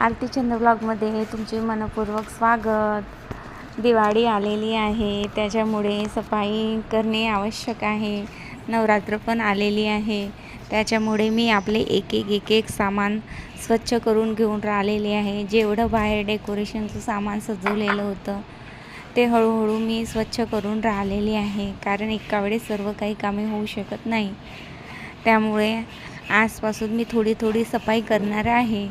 आरती चंद ब्लॉगमध्ये तुमचे मनपूर्वक स्वागत। दिवाळी आलेली आहे, त्याच्यामुळे सफाई करणे आवश्यक आहे। नवरात्र पण आलेली आहे, त्याच्यामुळे मी आपले एक एक सामान स्वच्छ करून घेऊन राहिलेले आहे। जेवढं बाहेर डेकोरेशनचं सामान सजवलेलं होतं ते हळूहळू मी स्वच्छ करून राहिलेली आहे, कारण एका वेळेस सर्व काही कामे होऊ शकत नाही। त्यामुळे आजपासून मी थोडी सफाई करणार आहे।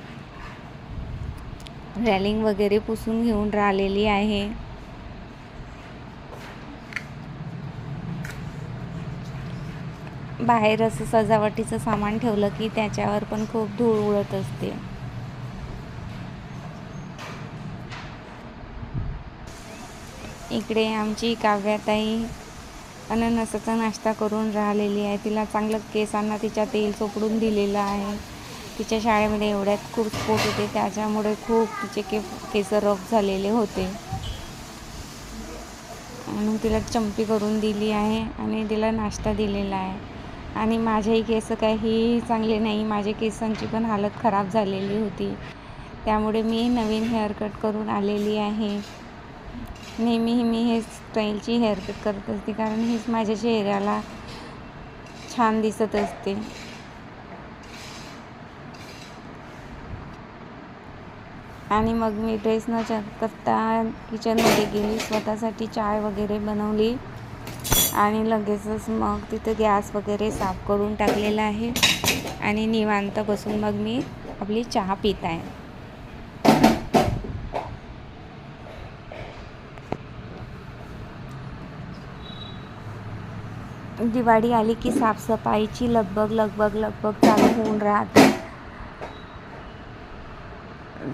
रॅलिंग वगैरे पुसून घेऊन राहिलेली आहे। बाहेर असं सजावटीचं सामान ठेवलं की त्याच्यावर पण खूप धूळ उडत असते। इकडे आमची काव्याताई अननसाचा नाश्ता करून राहिलेली आहे। तिला चांगलं केसांना तिच्या तेल चोपडून दिलेलं आहे। तिच्या शाळेमध्ये एवढ्यात खूप स्पोर्ट होते, त्याच्यामुळे खूप तिचे केस रफ झालेले होते म्हणून तिला चंपी करून दिली आहे आणि तिला नाश्ता दिलेला आहे। आणि माझेही केस काही चांगले नाही, माझ्या केसांची पण हालत खराब झालेली होती, त्यामुळे मी नवीन हेअरकट करून आलेली आहे। नेहमी मी हे स्टाईलची हेअरकट करत असते, कारण हीच माझ्या चेहऱ्याला छान दिसत असते। आणि मग मी ड्रेस न करता किचनमध्ये गेली, स्वतःसाठी चाय वगैरे बनवली आणि लगेचच मग तिथं गॅस वगैरे साफ करून टाकलेला आहे आणि निवांत बसून मग मी आपली चहा पित आहे। दिवाळी आली की साफसफाईची लगबग चालू होऊन राहते,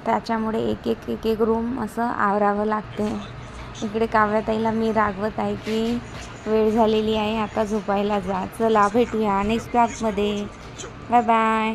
त्याच्यामुळे एक रूम असं आवरावं लागते। इकडे काव्याताईला मी रागवत आहे की वेळ झालेली आहे, आता झोपायला जा। चला भेटूया नेक्स्ट ब्लॉगमध्ये, बाय बाय।